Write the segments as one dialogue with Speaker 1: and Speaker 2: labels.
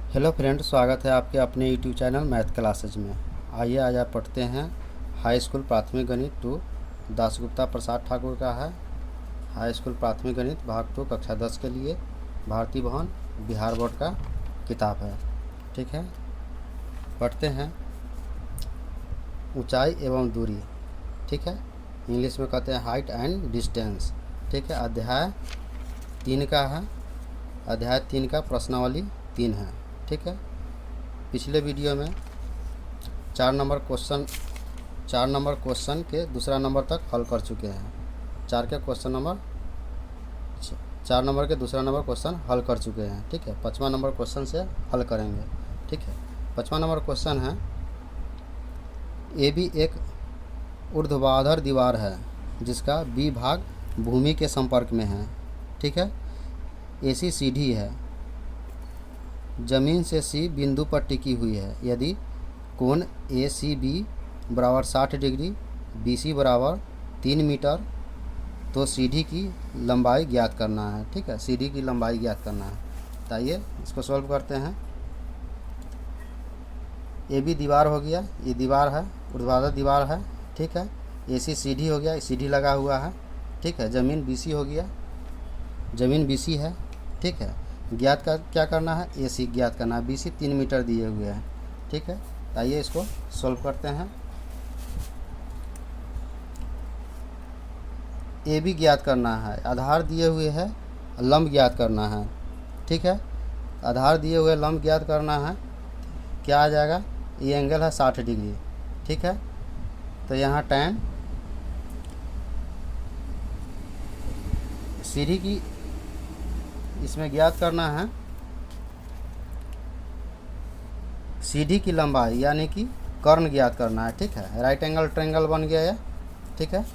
Speaker 1: Hello friend, स्वागत है आपके अपने यूट्यूब चैनल मैथ क्लासेज में। आइए आज आप पढ़ते हैं हाई स्कूल प्राथमिक गणित 2। दासगुप्ता प्रसाद ठाकुर का है हाई स्कूल प्राथमिक गणित भाग 2 कक्षा 10 के लिए। भारती भवन बिहार बोर्ड का किताब है। ठीक है, पढ़ते हैं। ऊंचाई एवं दूरी। ठीक है, इंग्लिश में कहते हैं हाइट एंड डिस्टेंस। ठीक है, अध्याय 3 का है। अध्याय 3 का प्रश्नावली 3 है। ठीक है, पिछले वीडियो में 4 नंबर क्वेश्चन के दूसरा नंबर तक हल कर चुके हैं। 4 नंबर के दूसरा नंबर क्वेश्चन हल कर चुके हैं। ठीक है, 5वां नंबर क्वेश्चन से हल करेंगे। ठीक है, 5वां नंबर क्वेश्चन है, ए बी एक ऊर्ध्वाधर दीवार है जिसका बी भाग भूमि के संपर्क में है। ठीक है, ए सी सीधी है, जमीन से सी बिंदु पर टिकी हुई है। यदि कोण ए सी बी बराबर 60 डिग्री, बी सी बराबर 3 मीटर, तो सीढ़ी की लंबाई ज्ञात करना है। ठीक है, सीढ़ी की लंबाई ज्ञात करना है। तो आइए इसको सॉल्व करते हैं। ए बी दीवार हो गया, ये दीवार है, ऊर्ध्वाधर दीवार है। ठीक है, ए सी सीढ़ी हो गया, सीढ़ी लगा हुआ है। ठीक है, ज़मीन बी सी हो गया, ज़मीन बी सी है। ठीक है, ज्ञात का क्या करना है, ए सी ज्ञात करना है। बी सी 3 मीटर दिए हुए हैं। ठीक है, आइए इसको सॉल्व करते हैं। ए बी ज्ञात करना है, आधार दिए हुए है, लंब ज्ञात करना है। ठीक है, आधार दिए हुए लंब ज्ञात करना है। क्या आ जाएगा, ये एंगल है 60 डिग्री। ठीक है, तो यहाँ tan सीढ़ी की इसमें ज्ञात करना है सीढ़ी की लंबाई, यानी कि कर्ण ज्ञात करना है। ठीक है, राइट एंगल ट्रायंगल बन गया है। ठीक है,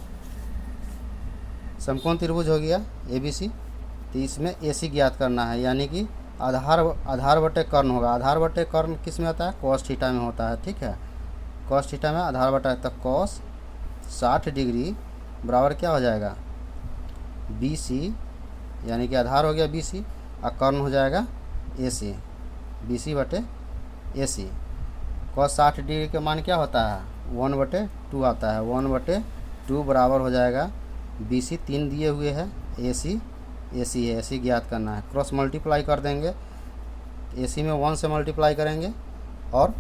Speaker 1: समकोण त्रिभुज हो गया ए बी सी। तो इसमें ए सी ज्ञात करना है, यानी कि आधार बटे कर्ण होगा। आधार बटे कर्ण किस में होता है, कॉस थीटा में होता है। ठीक है, कॉस थीटा में आधार बटा, तक कॉस 60 डिग्री बराबर क्या हो जाएगा, बी सी, यानी कि आधार हो गया बी सी और कर्ण हो जाएगा ए सी, बी सी बटे ए सी। कॉस 60 डिग्री का मान क्या होता है, 1/2 आता है। 1/2 बराबर हो जाएगा, बी सी 3 दिए हुए है, ए सी है, ए सी ज्ञात करना है। क्रॉस मल्टीप्लाई कर देंगे, ए सी में 1 से मल्टीप्लाई करेंगे और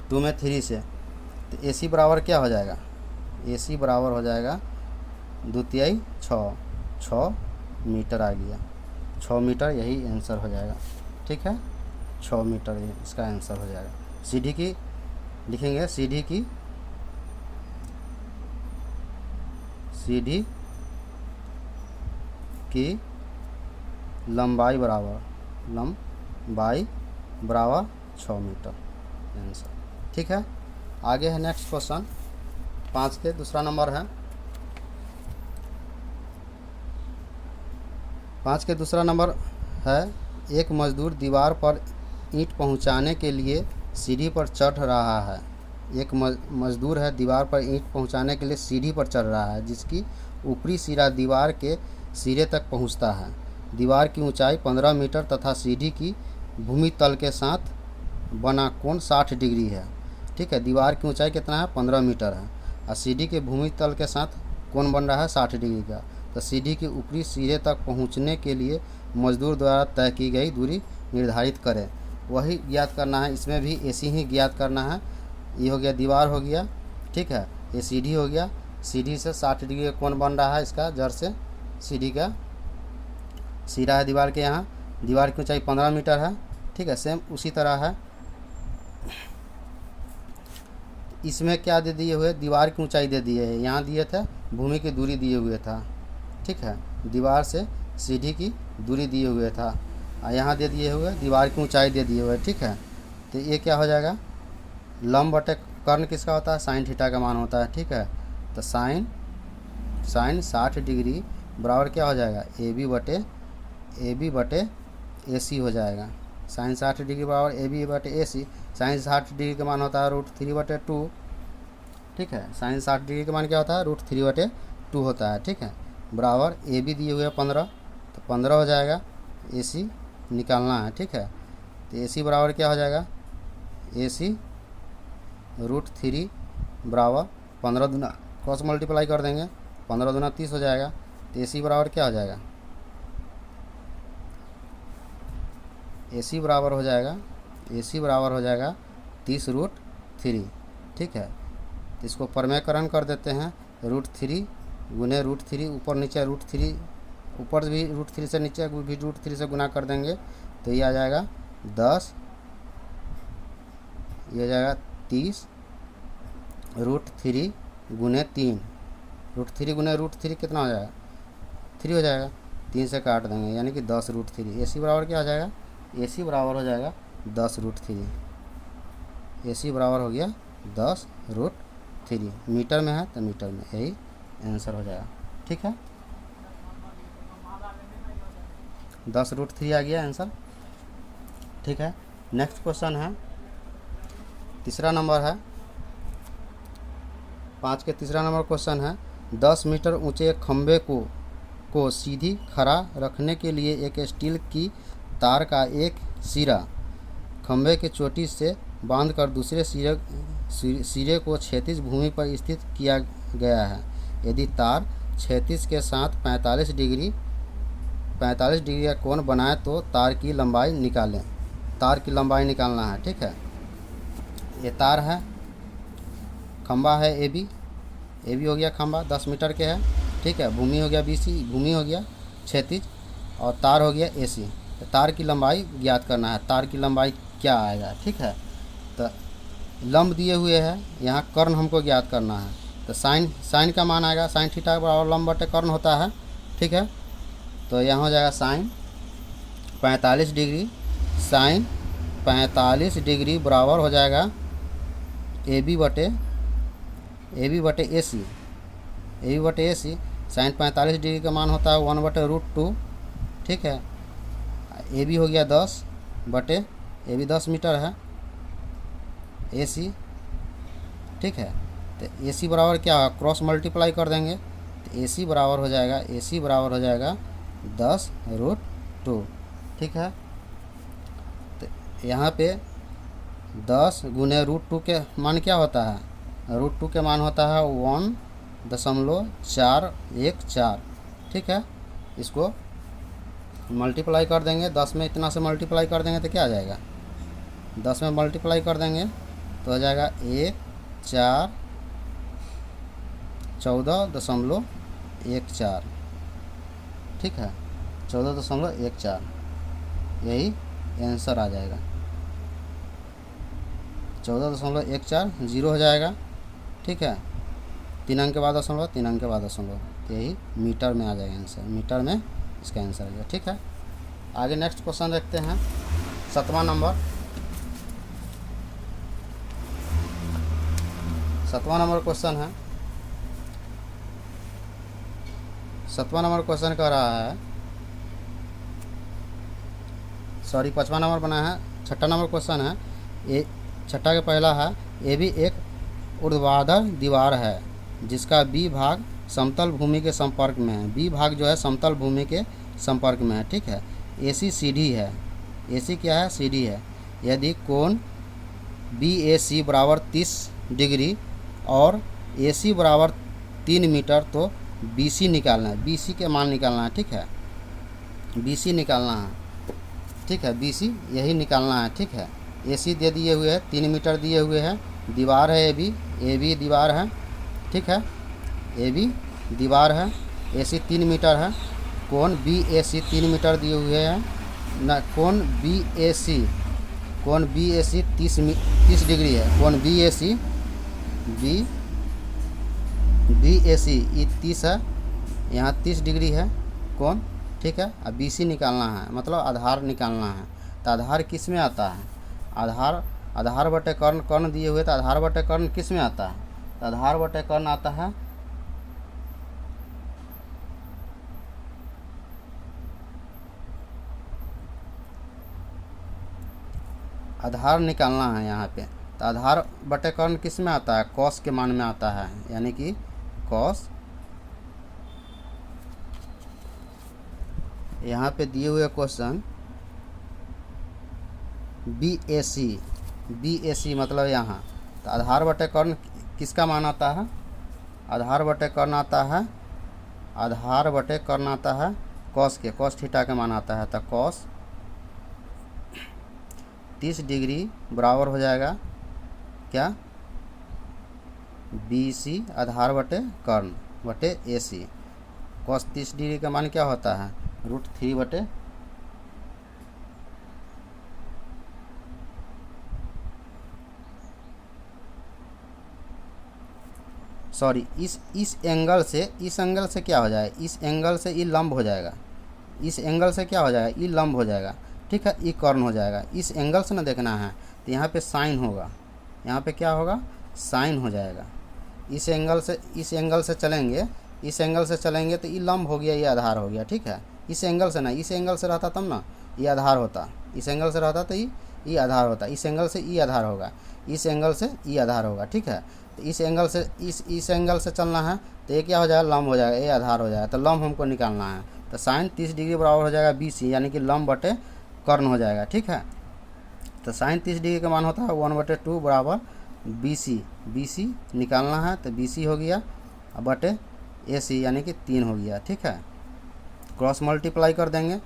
Speaker 1: 2 में 3 से, तो ए सी बराबर क्या हो जाएगा, ए सी बराबर हो जाएगा 2 × 6 मीटर आ गया। 6 मीटर यही आंसर हो जाएगा। ठीक है, 6 मीटर इसका आंसर हो जाएगा। सीढ़ी की लिखेंगे, सीढ़ी की लंबाई बराबर 6 मीटर आंसर। ठीक है, आगे है नेक्स्ट क्वेश्चन। 5 के दूसरा नंबर है। 5 के दूसरा नंबर है, एक मजदूर दीवार पर ईंट पहुंचाने के लिए सीढ़ी पर चढ़ रहा है। एक मजदूर है, दीवार पर ईंट पहुंचाने के लिए सीढ़ी पर चढ़ रहा है, जिसकी ऊपरी सिरा दीवार के सिरे तक पहुंचता है। दीवार की ऊंचाई 15 मीटर तथा सीढ़ी की भूमि तल के साथ बना कोण 60 डिग्री है। ठीक है, दीवार की ऊंचाई कितना है, 15 मीटर है, और सीढ़ी के भूमि तल के साथ कोण बन रहा है 60 डिग्री का। तो सीढ़ी के ऊपरी सिरे तक पहुंचने के लिए मजदूर द्वारा तय की गई दूरी निर्धारित करें। वही ज्ञात करना है, इसमें भी एसी ही ज्ञात करना है। ये हो गया दीवार हो गया। ठीक है, ये सीढ़ी हो गया, सीढ़ी से 60 डिग्री का कोण बन रहा है, इसका जड़ से सीढ़ी का सिरा है दीवार के यहाँ। दीवार की ऊंचाई 15 मीटर है। ठीक है, सेम उसी तरह है, इसमें क्या दे दिए हुए, दीवार की ऊंचाई दे दिए है, यहाँ दिए थे भूमि की दूरी दिए हुए था। ठीक है, दीवार से सीढ़ी की दूरी दिए हुए था, और यहाँ दे दिए हुए दीवार की ऊंचाई दे दिए हुए। ठीक है, तो ये क्या हो जाएगा, लंब बटे कर्ण किसका होता है, साइन थीटा का मान होता है। ठीक है, तो साइन 60 डिग्री बराबर क्या हो जाएगा, ए बी बटे ए सी हो जाएगा। साइन 60 डिग्री बराबर ए बी बटे ए सी। साइन 60 डिग्री का मान होता है √3/2। ठीक है, साइन 60 डिग्री का मान क्या होता है, √3/2 होता है। ठीक है, बराबर ए बी दिए हुए 15, तो 15 हो जाएगा, ए सी निकालना है। ठीक है, तो AC बराबर क्या हो जाएगा, AC √3 बराबर 15 दूना क्रॉस मल्टीप्लाई कर देंगे, 15 दूना 30 हो जाएगा। तो AC बराबर क्या हो जाएगा, AC बराबर हो जाएगा, AC बराबर हो जाएगा 30√3। ठीक है, तो इसको परमेयकरण कर देते हैं, √3 गुने √3, ऊपर नीचे √3, ऊपर भी √3 से नीचे भी √3 से गुना कर देंगे, तो ये आ जाएगा 10, ये हो जाएगा 30 √3 गुने 3, √3 गुने √3 कितना हो जाएगा, 3 हो जाएगा, 3 से काट देंगे यानी कि 10 √3। AC बराबर क्या हो जाएगा, AC बराबर हो जाएगा 10 √3। AC बराबर हो गया 10 √3। मीटर में है तो मीटर में, यही आंसर हो जाएगा। ठीक है, 10 √3 आ गया आंसर। ठीक है, नेक्स्ट क्वेश्चन है, तीसरा नंबर है, 5 के तीसरा नंबर क्वेश्चन है, 10 मीटर ऊंचे एक खंभे को सीधी खड़ा रखने के लिए एक स्टील की तार का एक सिरा खंभे की चोटी से बांधकर दूसरे सिरे को क्षैतिज भूमि पर स्थित किया गया है। यदि तार क्षैतिज के साथ 45 डिग्री का कोण बनाए तो तार की लंबाई निकालें। तार की लंबाई निकालना है। ठीक है, ये तार है, खंभा है AB हो गया खंभा 10 मीटर के है। ठीक है, भूमि हो गया BC, भूमि हो गया क्षैतिज, और तार हो गया AC। तो तार की लंबाई ज्ञात करना है, तार की लंबाई क्या आएगा। ठीक है, तो लंब दिए हुए है, यहाँ कर्ण हमको ज्ञात करना है। तो साइन का मान आएगा, sin थीटा बराबर लंब बटे कर्ण होता है। ठीक है, तो यहाँ हो जाएगा sin 45 डिग्री, sin 45 डिग्री बराबर हो जाएगा AB बटे AC। sin 45 डिग्री का मान होता है 1/√2। ठीक है, AB हो गया 10 बटे, AB 10 मीटर है, AC। ठीक है, तो AC बराबर क्या है, क्रॉस मल्टीप्लाई कर देंगे, तो AC बराबर हो जाएगा 10√2। ठीक है, तो यहाँ पे 10 गुने √2 के मान क्या होता है, √2 के मान होता है 1.414। ठीक है, इसको मल्टीप्लाई कर देंगे, 10 में इतना से मल्टीप्लाई कर देंगे तो क्या आ जाएगा, 10 में मल्टीप्लाई कर देंगे तो हो जाएगा 14.14। ठीक है, 14.14, यही आंसर आ जाएगा। 14.14 जीरो हो जाएगा। ठीक है, 3 अंक के बाद दशमलव, 3 अंक के बाद दशमलव, यही मीटर में आ जाएगा आंसर, मीटर में इसका आंसर आ जाएगा। ठीक है, आगे नेक्स्ट क्वेश्चन देखते हैं, 7वां नंबर। 7वां नंबर क्वेश्चन है, 7वां नंबर क्वेश्चन कह रहा है, सॉरी 5वां नंबर बना है, 6ठा नंबर क्वेश्चन है। ये 6ठा के पहला है, ये भी एक ऊर्ध्वाधर दीवार है जिसका B भाग समतल भूमि के संपर्क में है। B भाग जो है समतल भूमि के संपर्क में है। ठीक है, AC सीधी है, AC क्या है, सीधी है। यदि कोण BAC बराबर 30 डिग्री और AC बराबर 3 मीटर तो BC निकालना है, BC के मान निकालना है। ठीक है, BC निकालना है। ठीक है, BC यही निकालना है। ठीक है, AC दे दिए हुए है, 3 मीटर दिए हुए हैं, दीवार है AB दीवार है। ठीक है, AB दीवार है, AC 3 मीटर है, कोण BAC 3 मीटर दिए हुए हैं ना, कोण BAC 30 डिग्री है, कोण BAC ये 30 है, यहाँ 30 डिग्री है कोण। ठीक है, अब BC निकालना है, मतलब आधार निकालना है। तो आधार किस में आता है, आधार बटे कर्ण दिए हुए, तो आधार बटे कर्ण किस में आता है, तो आधार बटे कर्ण आता है आधार निकालना है यहाँ पे। तो आधार बटे कर्ण किस में आता है, कॉस के मान में आता है, यानी कि कॉस, यहाँ पे दिए हुए क्वेश्चन बी ए सी मतलब यहाँ। तो आधार बटे कर्ण किसका मान आता है? आधार बटे कर्ण आता है, आधार बटे कर्ण आता है कॉस के, कॉस थीटा के मान आता है। तो कॉस 30 डिग्री बराबर हो जाएगा क्या? बी सी आधार बटे कर्ण बटे ए सी। कॉस 30 डिग्री का मान क्या होता है? √3 बटे सॉरी इस एंगल से क्या हो जाएगा? इस एंगल से ये लंब हो जाएगा, इस एंगल से क्या हो जाएगा? ये लंब हो जाएगा, ठीक है, ये कर्ण हो जाएगा। इस एंगल से ना देखना है, तो यहाँ पे साइन होगा, यहाँ पे क्या होगा? साइन हो जाएगा। इस एंगल से चलेंगे, इस एंगल से चलेंगे तो ये लंब हो गया, ये आधार हो गया, ठीक है। इस एंगल से ना, इस एंगल से रहता तब ना ये आधार होता, इस एंगल से रहता तो ये आधार होता, इस एंगल से ये आधार होगा, इस एंगल से ये आधार होगा, ठीक है। तो इस एंगल से चलना है तो ये क्या हो जाएगा? लंब हो जाएगा, ये आधार हो जाएगा। तो लंब हमको निकालना है, तो साइन 30 डिग्री बराबर हो जाएगा बी सी, यानी कि लंब बटे कर्ण हो जाएगा, ठीक है। तो साइन 30 डिग्री का मान होता है 1/2 बराबर बी सी निकालना है। तो बी सी हो गया बटे ए सी, यानी कि 3 हो गया, ठीक है। क्रॉस मल्टीप्लाई कर देंगे,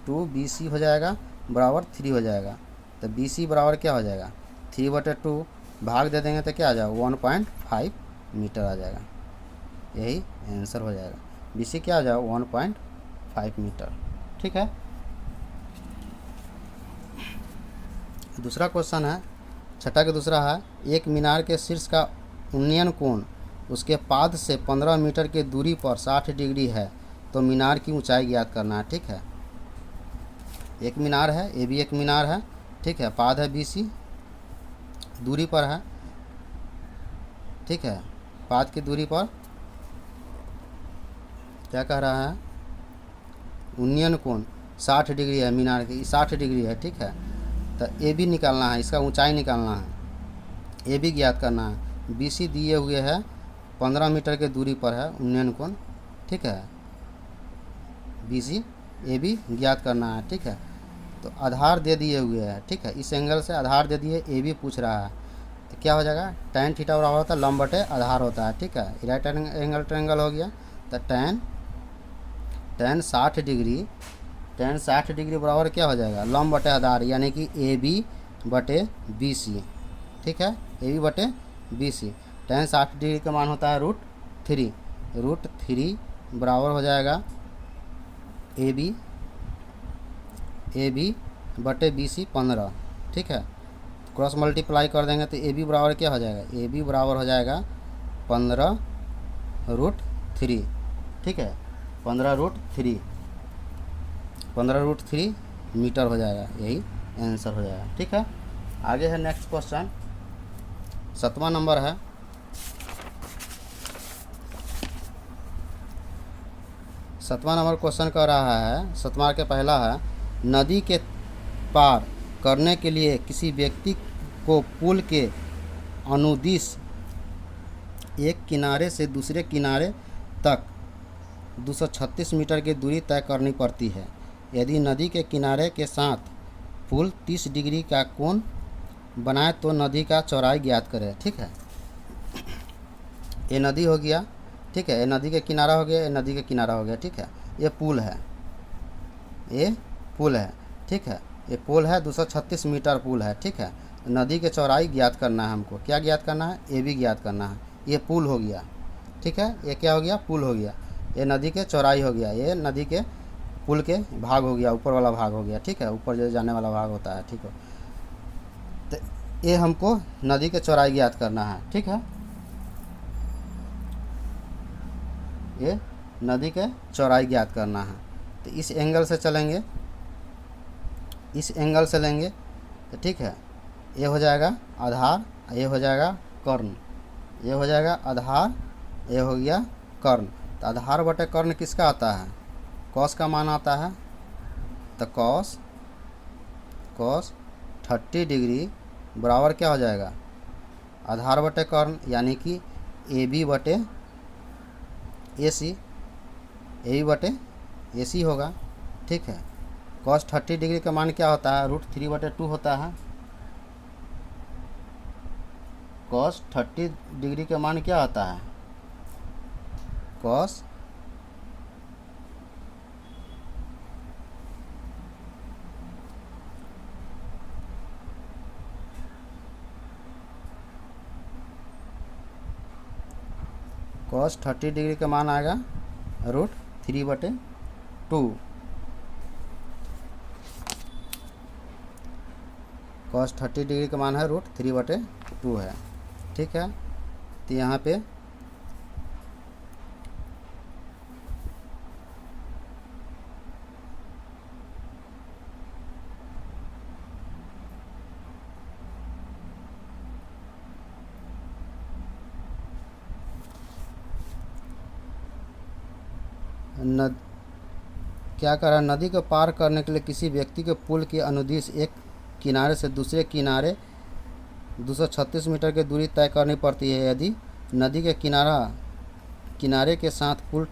Speaker 1: 2 बी सी हो जाएगा बराबर 3 हो जाएगा। तो बी सी बराबर क्या हो जाएगा? 3/2 भाग दे देंगे तो क्या आ जाएगा? 1.5 मीटर आ जाएगा, यही आंसर हो जाएगा। बी सी क्या आ जाएगा? 1.5 मीटर, ठीक है। दूसरा क्वेश्चन है, छठा के दूसरा है, एक मीनार के शीर्ष का उन्नयन कोण उसके पाद से 15 मीटर की दूरी पर 60 डिग्री है, तो मीनार की ऊंचाई ज्ञात करना है, ठीक है। एक मीनार है, ये भी एक मीनार है, ठीक है, पाद है बी सी, दूरी पर है, ठीक है, पाद की दूरी पर क्या कह रहा है? उन्नयन कोण 60 डिग्री है मीनार की, 60 डिग्री है, ठीक है। तो ए भी निकालना है, इसका ऊंचाई निकालना है, ए भी ज्ञात करना है। बी सी दिए हुए है 15 मीटर के दूरी पर है उन्नयन कोण, ठीक है। बी सी ए भी ज्ञात करना है, ठीक है। तो आधार दे दिए हुए है, ठीक है, इस एंगल से आधार दे दिए, ए भी पूछ रहा है, तो क्या हो जाएगा? tan थीटा बराबर होता है लंब बटे आधार होता है, ठीक है। राइट एंगल ट्रायंगल हो गया, तो tan 60 डिग्री बराबर क्या हो जाएगा? लंब बटे आधार, यानी कि ए बी बटे बी सी, ठीक है, ए बी बटे बी सी। tan 60 डिग्री का मान होता है √3 बराबर हो जाएगा ए बी बटे बी सी 15, ठीक है। क्रॉस मल्टीप्लाई कर देंगे तो ए बी बराबर क्या हो जाएगा? ए बी बराबर हो जाएगा 15√3, ठीक है, 15√3 मीटर हो जाएगा, यही आंसर हो जाएगा, ठीक है। आगे है नेक्स्ट क्वेश्चन, 7वां नंबर है। 7वां नंबर क्वेश्चन कह रहा है, 7वां के पहला है, नदी के पार करने के लिए किसी व्यक्ति को पुल के अनुदिश एक किनारे से दूसरे किनारे तक 236 मीटर की दूरी तय करनी पड़ती है। यदि नदी के किनारे के साथ पुल 30 डिग्री का कोण बनाए तो नदी का चौड़ाई ज्ञात करें, ठीक है। ये नदी हो गया, ठीक है, ये नदी के किनारा हो गया, ये नदी के किनारा हो गया, ठीक है। ये पुल है, ठीक है, ये पुल है, 236 मीटर पुल है, ठीक है। नदी के चौड़ाई ज्ञात करना है हमको, क्या ज्ञात करना है? ये भी ज्ञात करना है। ये पुल हो गया, ठीक है, ये क्या हो गया? पुल हो गया। ये नदी के चौड़ाई हो गया, ये नदी के पुल के भाग हो गया, ऊपर वाला भाग हो गया, ठीक है, ऊपर जो जाने वाला भाग होता है, ठीक है। तो ये हमको नदी के चौड़ाई ज्ञात करना है, ठीक है। ये नदी के चौड़ाई ज्ञात करना है। तो इस एंगल से चलेंगे, इस एंगल से लेंगे तो ठीक है, ये हो जाएगा आधार, ये हो जाएगा कर्ण, ये हो जाएगा आधार, ये हो गया कर्ण। तो आधार बटे कर्ण किसका आता है? कॉस का मान आता है। तो कॉस 30 डिग्री बराबर क्या हो जाएगा? आधार बटे कर्ण, यानी कि ए बी बटे ए सी, ए बी बटे ए सी होगा, ठीक है। कॉस 30 डिग्री का मान क्या होता है, √3/2 होता है। कॉस 30 डिग्री का मान क्या होता है, कॉस कॉस 30 डिग्री का मान आएगा √3/2। कॉस 30 डिग्री का मान है √3/2 है, ठीक है। तो यहाँ पे क्या कर रहा है, नदी को पार करने के लिए किसी व्यक्ति के पुल के अनुदिश एक किनारे से दूसरे किनारे 236 मीटर की दूरी तय करनी पड़ती है। यदि नदी के किनारे के साथ पुल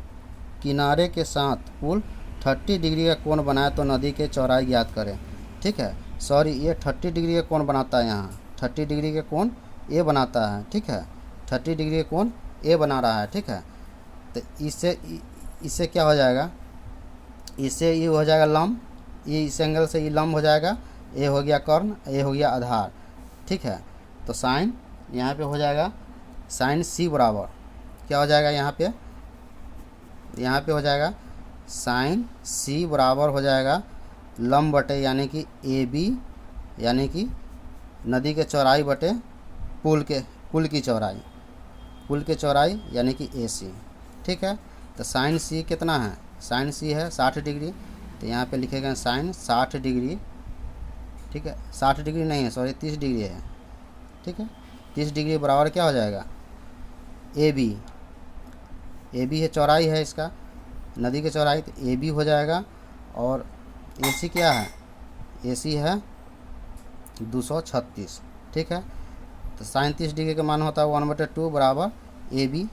Speaker 1: 30 डिग्री का कोण बनाए तो नदी के चौड़ाई ज्ञात करें, ठीक है। सॉरी, ये 30 डिग्री का कोण बनाता है, यहाँ 30 डिग्री का कोण ए बनाता है, ठीक है। 30 डिग्री का कोण ए बना रहा है, ठीक है। तो इससे क्या हो जाएगा, इससे ये हो जाएगा लंब, ये इस एंगल से ये लंब हो जाएगा, ए हो गया कर्ण, ए हो गया आधार, ठीक है। तो साइन यहाँ पे हो जाएगा साइन सी बराबर क्या हो जाएगा, यहाँ पे हो जाएगा साइन सी बराबर हो जाएगा लंब बटे यानी कि ए बी, यानी कि नदी के चौड़ाई बटे पुल की चौड़ाई यानी कि ए सी, ठीक है। तो साइन सी कितना है, साइन सी है 60 डिग्री, तो यहाँ पे लिखेगा साइन 60 डिग्री, ठीक है। 60 डिग्री नहीं है, सॉरी 30 डिग्री है, ठीक है। 30 डिग्री बराबर क्या हो जाएगा, ए बी है, चौड़ाई है इसका, नदी की चौड़ाई, तो ए बी हो जाएगा। और ए सी क्या है, ए सी है 236, ठीक है। तो साइन 30 डिग्री का मान होता है 1/2 बराबर ए बी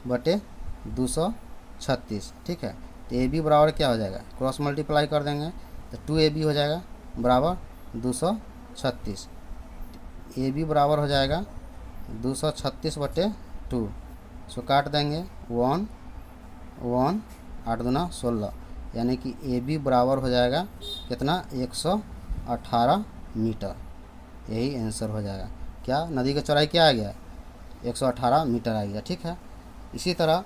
Speaker 1: बटे 236, ठीक है। तो ए बी बराबर क्या हो जाएगा, क्रॉस मल्टीप्लाई कर देंगे तो 2AB हो जाएगा बराबर 236। ए बी बराबर हो जाएगा 236/2, सो काट देंगे 1 8 दूना 16, यानी कि ए बी बराबर हो जाएगा कितना, 118 मीटर। यही आंसर हो जाएगा, क्या नदी का चौड़ाई क्या आ गया, 118 मीटर आ गया, ठीक है। इसी तरह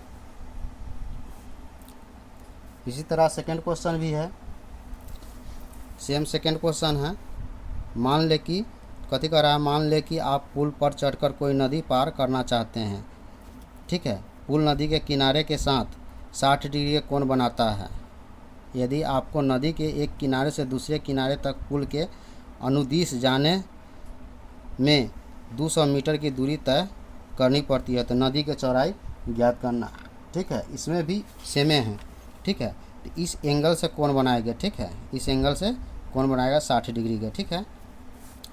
Speaker 1: सेकंड क्वेश्चन भी है, सेम सेकंड क्वेश्चन है। मान ले कि कथी कर रहा है, मान ले कि आप पुल पर चढ़कर कोई नदी पार करना चाहते हैं, ठीक है। पुल नदी के किनारे के साथ 60 डिग्री का कोण बनाता है। यदि आपको नदी के एक किनारे से दूसरे किनारे तक पुल के अनुदिश जाने में 200 मीटर की दूरी तय करनी पड़ती है तो नदी की चौड़ाई ज्ञात करना, ठीक है। इसमें भी सेमे है, ठीक है। तो इस एंगल से कोण बनाएगा, ठीक है, इस एंगल से कोण बनाएगा 60 डिग्री का, ठीक है।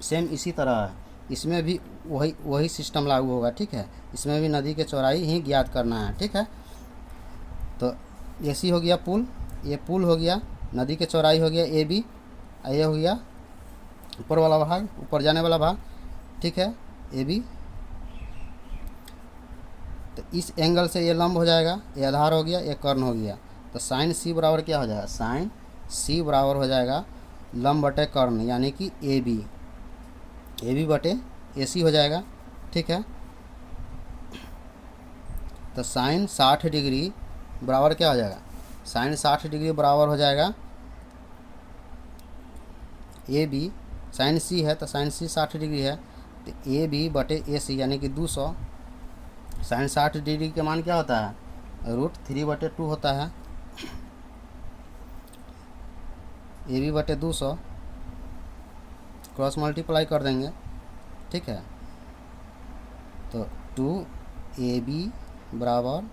Speaker 1: सेम इसी तरह है, इसमें भी वही सिस्टम लागू होगा, ठीक है। इसमें भी नदी की चौड़ाई ही ज्ञात करना है, ठीक है। तो ऐसी हो गया पुल, ये पुल हो गया, नदी की चौड़ाई हो गया ए बी, ये हो गया ऊपर वाला भाग, ऊपर जाने वाला भाग, ठीक है, ए बी। तो इस एंगल से ये लंब हो जाएगा, ये आधार हो गया, ये कर्ण हो गया। तो साइन सी बराबर क्या हो जाएगा, साइन सी बराबर हो जाएगा लंब बटे कर्ण यानी कि ए बी बटे ए सी हो जाएगा, ठीक है। तो साइन 60 डिग्री बराबर क्या हो जाएगा, साइन 60 डिग्री बराबर हो जाएगा ए बी, साइन सी है तो साइन सी 60 डिग्री है, तो ए बी बटे ए सी यानी कि 200। साइन 60 डिग्री का मान क्या होता है, √3/2 होता है, ए बी बटे 200, क्रॉस मल्टीप्लाई कर देंगे, ठीक है। तो 2AB बराबर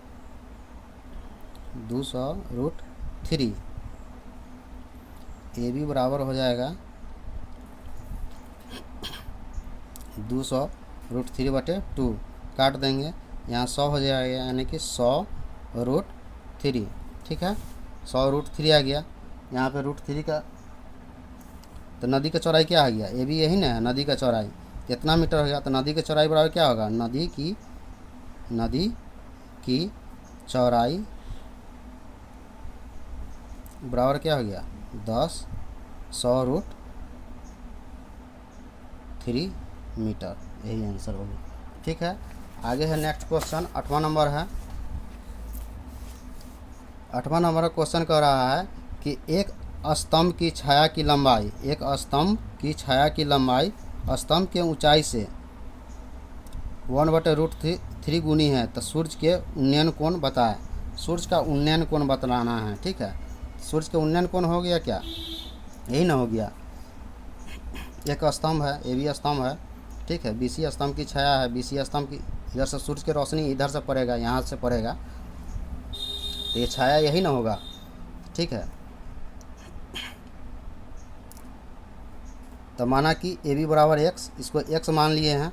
Speaker 1: 200√3, ए बी बराबर हो जाएगा 200√3/2, काट देंगे, यहाँ 100 हो जाएगा यानी कि 100√3, ठीक है। 100√3 आ गया। यहाँ पे √3 का, तो नदी का चौड़ाई क्या आ गया, ए बी यही ना है, नदी का चौड़ाई कितना मीटर हो गया, तो नदी की चौड़ाई बराबर क्या होगा, नदी की चौड़ाई बराबर क्या हो गया 10/100√3 मीटर, यही आंसर होगा। ठीक है, आगे है नेक्स्ट क्वेश्चन, 8वां नंबर है। 8वां नंबर का क्वेश्चन कह रहा है कि एक स्तंभ की छाया की लंबाई, एक स्तंभ की छाया की लंबाई स्तंभ के ऊंचाई से 1/√3 गुनी है, तो सूर्य के उन्नयन कोण बताएं। सूर्य का उन्नयन कोण बतलाना है। ठीक है, सूर्य के उन्नयन कोण हो गया क्या, यही ना हो गया। एक स्तंभ है, ए बी स्तंभ है, ठीक है, बी सी स्तंभ की छाया है, बी सी स्तंभ की, इधर से सूर्य की रोशनी इधर से पड़ेगा, यहाँ से पड़ेगा, तो ये छाया यही ना होगा। ठीक है, तो माना कि ए बी बराबर x, इसको x मान लिए हैं,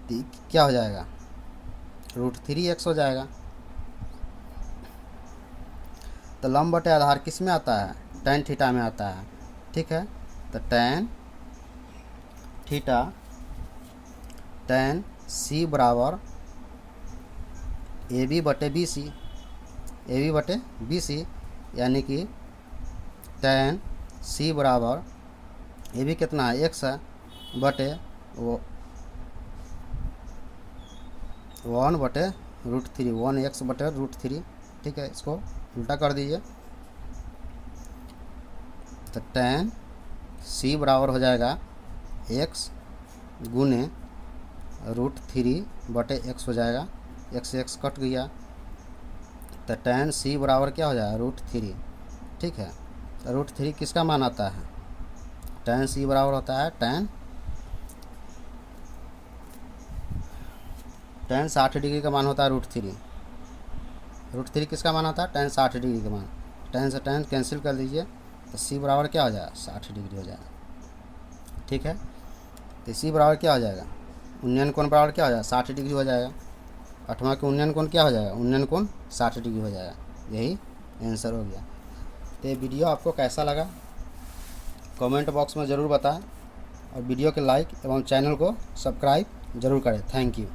Speaker 1: तो क्या हो जाएगा √3x हो जाएगा। तो लंब बटे आधार किस में आता है, tan थीटा में आता है। ठीक है, तो tan थीटा tan c बराबर ए बी बटे बी सी, यानी कि tan c बराबर ए बी कितना है x है, बटे वो 1/√3, 1x/√3। ठीक है, इसको उल्टा कर दीजिए, तो tan c बराबर हो जाएगा x गुने √3/x हो जाएगा, x से x कट गया, तो tan c बराबर क्या हो जाएगा √3। ठीक है, तो √3 किसका मान आता है, tan c बराबर होता है tan 60 डिग्री का मान होता है √3 किसका मान आता है, tan 60 डिग्री का मान, tan से tan कैंसिल कर दीजिए, तो c बराबर क्या हो जाएगा 60 डिग्री हो जाएगा। ठीक है, तो c बराबर क्या हो जाएगा, उन्नयन कोण बराबर क्या हो जाएगा 60 डिग्री हो जाएगा। 8वां के उन्नयन कोण क्या हो जाएगा, उन्नयन कोण 60 डिग्री हो जाएगा, यही आंसर हो गया। तो ये वीडियो आपको कैसा लगा कमेंट बॉक्स में ज़रूर बताएं, और वीडियो के लाइक एवं चैनल को सब्सक्राइब ज़रूर करें। Thank you.